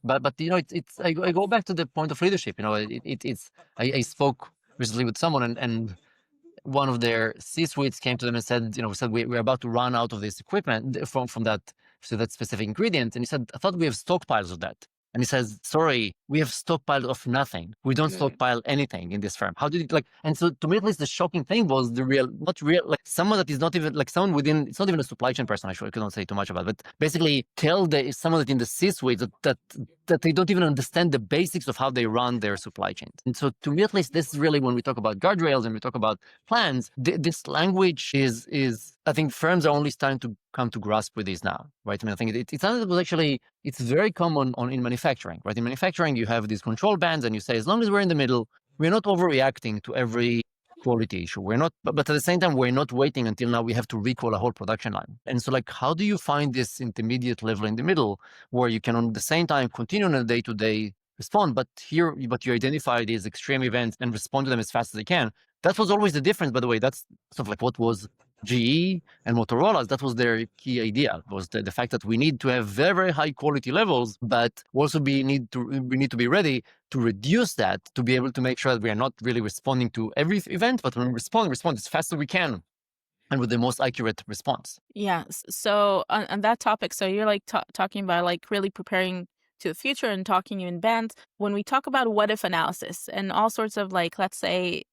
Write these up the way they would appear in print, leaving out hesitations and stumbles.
But it's I go back to the point of leadership. It's I spoke recently with someone, and one of their C-suites came to them and said we're about to run out of this equipment from that specific ingredient, and he said, I thought we have stockpiles of that. And he says, sorry, we have stockpile of nothing. We don't stockpile anything in this firm. How did it and so to me, at least the shocking thing was not real, like someone that is not even like someone within, it's not even a supply chain person, I cannot say too much about, but basically tell someone that in the C-suite that they don't even understand the basics of how they run their supply chains. And so to me, at least, this is really when we talk about guardrails and we talk about plans, this language is I think firms are only starting to come to grasp with this now, right? I mean, I think it's something that was actually, it's very common in manufacturing, right? In manufacturing, you have these control bands and you say, as long as we're in the middle, we're not overreacting to every quality issue. We're not, but at the same time, we're not waiting until now we have to recall a whole production line. And so like, how do you find this intermediate level in the middle where you can on the same time continue on a day-to-day respond, but you identify these extreme events and respond to them as fast as they can? That was always the difference, by the way. That's sort of like what was GE and Motorola's. That was their key idea, was the fact that we need to have very, very high quality levels, but also we need to be ready to reduce that, to be able to make sure that we are not really responding to every event, but when we respond as fast as we can and with the most accurate response. Yeah. So on that topic, so you're like talking about like really preparing to the future and talking in bands. When we talk about what if analysis and all sorts of like, let's say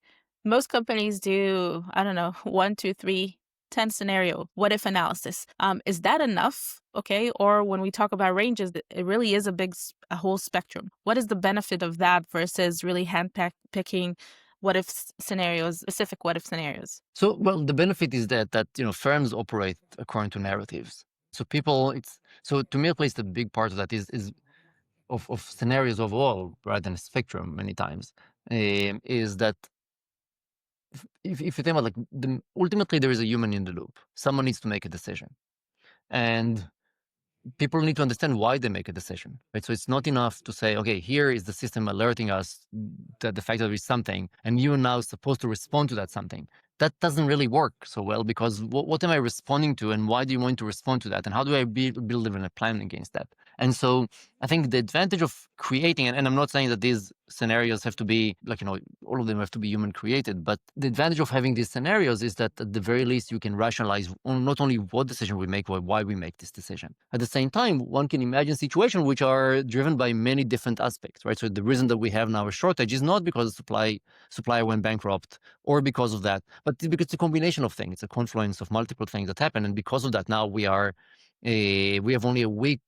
most companies do, I don't know, 1, 2, 3, 10 scenario, what if analysis. Is that enough? Okay. Or when we talk about ranges, it really is a whole spectrum. What is the benefit of that versus really picking what if scenarios, specific what if scenarios? So, well, the benefit is that firms operate according to narratives. So so to me, at least a big part of that is of scenarios overall, rather than a spectrum many times, is that if you think about ultimately there is a human in the loop. Someone needs to make a decision, and people need to understand why they make a decision, right? So it's not enough to say, okay, here is the system alerting us that the fact that there is something, and you are now supposed to respond to that something. That doesn't really work so well, because what am I responding to, and why do you want to respond to that, and how do I build even a plan against that? And so I think the advantage of creating, and I'm not saying that these scenarios have to be all of them have to be human created, but the advantage of having these scenarios is that at the very least you can rationalize not only what decision we make, but why we make this decision. At the same time, one can imagine situations which are driven by many different aspects, right? So the reason that we have now a shortage is not because the supplier went bankrupt or because of that, but because it's a combination of things. It's a confluence of multiple things that happen, and because of that, now we have only a week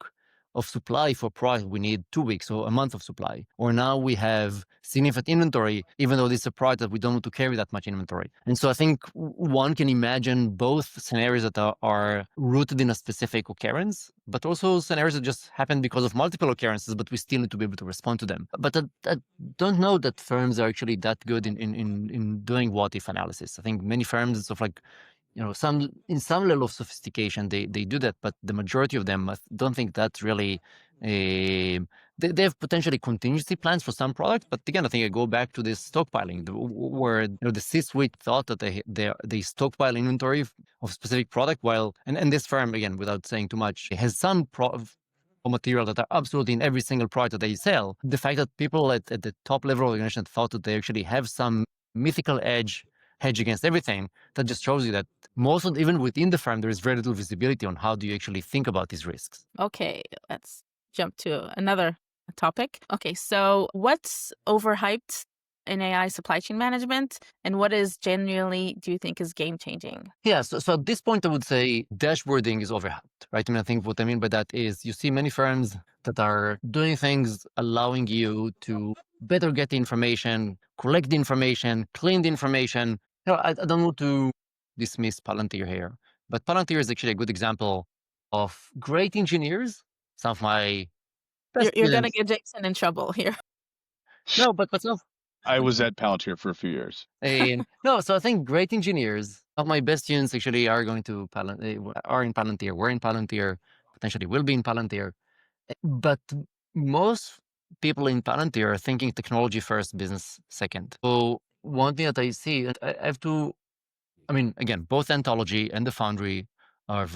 of supply for product. We need 2 weeks or a month of supply. Or now we have significant inventory, even though this is a product that we don't want to carry that much inventory. And so I think one can imagine both scenarios that are rooted in a specific occurrence, but also scenarios that just happen because of multiple occurrences, but we still need to be able to respond to them. But I don't know that firms are actually that good in doing what if analysis. I think many firms, it's sort of like, in some level of sophistication, they do that, but the majority of them, I don't think that's really. They have potentially contingency plans for some products, but again, I think I go back to this stockpiling, where the C-suite thought that they stockpile inventory of specific product, while and this firm, again, without saying too much, has some raw material that are absolutely in every single product that they sell. The fact that people at the top level of the organization thought that they actually have some mythical hedge against everything, that just shows you that even within the firm, there is very little visibility on how do you actually think about these risks. Okay, let's jump to another topic. Okay, so what's overhyped in AI supply chain management, and what is genuinely, do you think, is game changing? Yeah, so at this point, I would say dashboarding is overhyped, right? I mean, I think what I mean by that is you see many firms that are doing things allowing you to better get the information, collect the information, clean the information. I don't want to dismiss Palantir here, but Palantir is actually a good example of great engineers. Some of my best You're gonna students. get Jason in trouble here. No, but some I was at Palantir for a few years. no, so I think great engineers of my best students actually are going to are in Palantir, were in Palantir, potentially will be in Palantir. But most people in Palantir are thinking technology first, business second. So one thing that I see, that I have to, I mean, again, both Anthology and the Foundry are,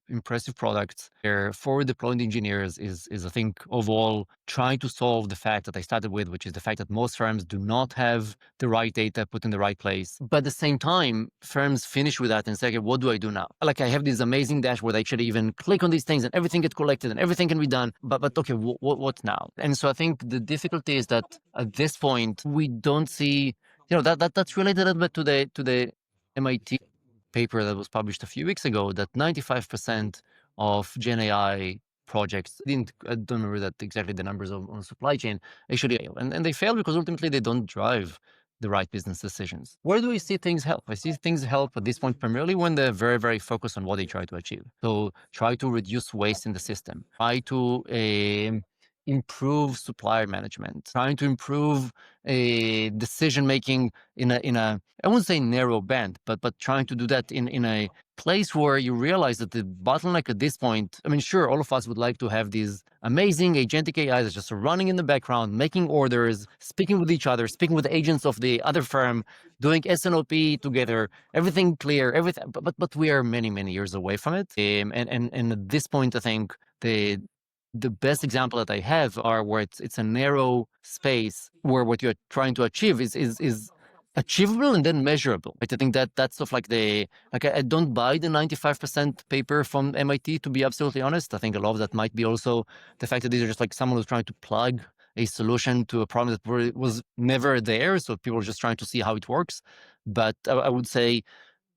impressive products. Their forward deployed engineers is I think overall trying to solve the fact that I started with, which is the fact that most firms do not have the right data put in the right place. But at the same time, firms finish with that and say, okay, what do I do now? Like I have this amazing dashboard. I actually even click on these things and everything gets collected and everything can be done. But okay, what now? And so I think the difficulty is that at this point, we don't see, that's related a little bit to the MIT paper that was published a few weeks ago, that 95% of Gen AI projects I don't remember that exactly the numbers on supply chain actually fail. And they fail because ultimately they don't drive the right business decisions. Where do we see things help? I see things help at this point primarily when they're very, very focused on what they try to achieve. So try to reduce waste in the system, try to improve supplier management, trying to improve decision making in a I wouldn't say narrow band, but trying to do that in a place where you realize that the bottleneck at this point, I mean, sure, all of us would like to have these amazing agentic AIs that's just running in the background, making orders, speaking with each other, speaking with agents of the other firm, doing SNOP together, everything clear, everything. But we are many, many years away from it. And at this point, I think the best example that I have are where it's a narrow space where what you're trying to achieve is achievable and then measurable. Right? I think that's sort of like I don't buy the 95% paper from MIT, to be absolutely honest. I think a lot of that might be also the fact that these are just like someone who's trying to plug a solution to a problem that was never there. So people are just trying to see how it works. But I would say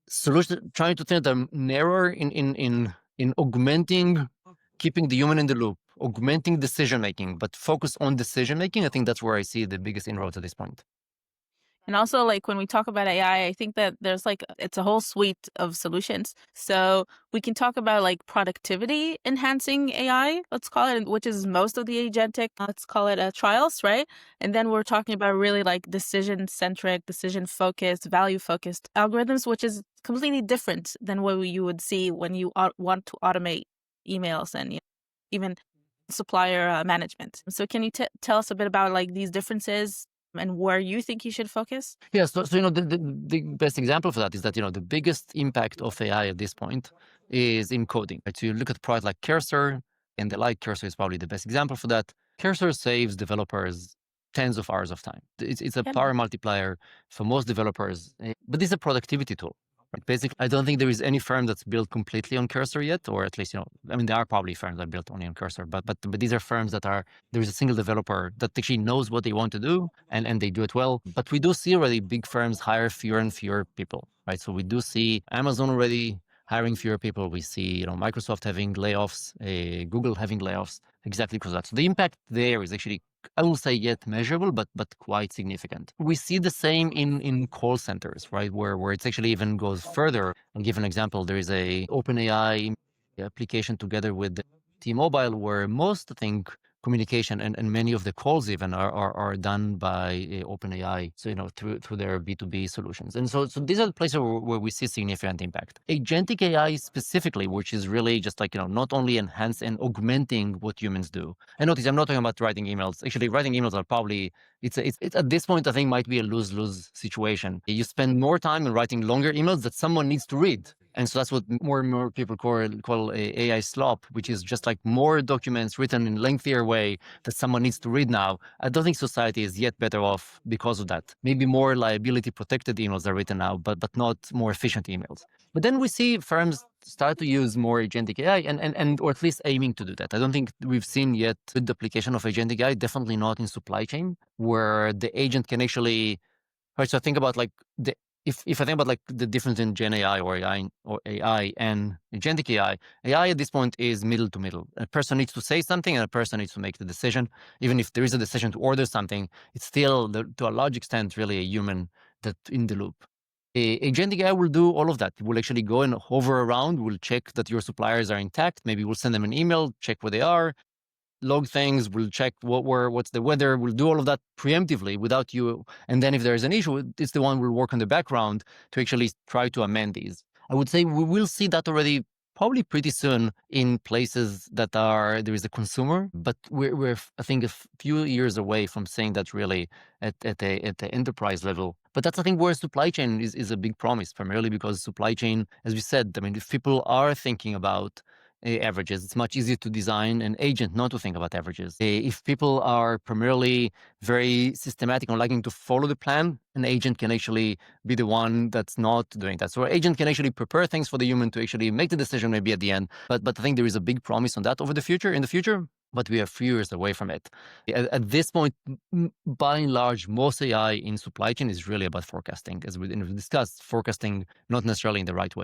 solution trying to think them narrower in augmenting, keeping the human in the loop, augmenting decision making, but focus on decision making. I think that's where I see the biggest inroads at this point. And also, like, when we talk about AI, I think that there's like, it's a whole suite of solutions. So we can talk about like productivity enhancing AI, let's call it, which is most of the agentic, let's call it trials, right? And then we're talking about really like decision centric, decision focused, value focused algorithms, which is completely different than what you would see when you want to automate emails and even supplier management. So can you tell us a bit about like these differences and where you think you should focus? Yeah, so the best example for that is that the biggest impact of AI at this point is in coding. Right? So you look at a product like Cursor, and the like Cursor is probably the best example for that. Cursor saves developers tens of hours of time. It's a power multiplier for most developers, but this is a productivity tool. Right? Basically, I don't think there is any firm that's built completely on Cursor yet, or at least, I mean, there are probably firms that are built only on Cursor, but these are firms that there's a single developer that actually knows what they want to do and they do it well. But we do see already big firms hire fewer and fewer people, right? So we do see Amazon already hiring fewer people. We see, Microsoft having layoffs, Google having layoffs, exactly because of that. So the impact there is actually, I won't say yet measurable, but quite significant. We see the same in call centers, right? Where it's actually even goes further. I'll give an example. There is a OpenAI application together with T-Mobile where most, I think, communication and many of the calls even are done by OpenAI, so through their B2B solutions. And so these are the places where we see significant impact. Agentic AI specifically, which is really just like, not only enhance and augmenting what humans do. And notice, I'm not talking about writing emails. Actually, writing emails are probably, it's at this point, I think might be a lose-lose situation. You spend more time in writing longer emails that someone needs to read. And so that's what more and more people call AI slop, which is just like more documents written in lengthier way that someone needs to read now. I don't think society is yet better off because of that. Maybe more liability protected emails are written now, but not more efficient emails. But then we see firms start to use more agentic AI and or at least aiming to do that. I don't think we've seen yet the application of agentic AI, definitely not in supply chain, where the agent can actually, right, so think about like if I think about like the difference in Gen AI or AI and agentic AI at this point is middle to middle. A person needs to say something and a person needs to make the decision. Even if there is a decision to order something, it's still to a large extent really a human that in the loop. Agentic AI will do all of that. It will actually go and hover around, will check that your suppliers are intact. Maybe we'll send them an email, check where they are, log things, we'll check what's the weather, we'll do all of that preemptively without you. And then if there's an issue, it's the one we'll work on the background to actually try to amend these. I would say we will see that already probably pretty soon in places that there is a consumer, but we're I think a few years away from seeing that really at the enterprise level. But that's, I think, where supply chain is a big promise, primarily because supply chain, as we said, I mean, if people are thinking about averages, it's much easier to design an agent not to think about averages. If people are primarily very systematic and liking to follow the plan, an agent can actually be the one that's not doing that. So an agent can actually prepare things for the human to actually make the decision maybe at the end. But I think there is a big promise on that in the future, but we are a few years away from it. At this point, by and large, most AI in supply chain is really about forecasting, as we discussed, forecasting not necessarily in the right way.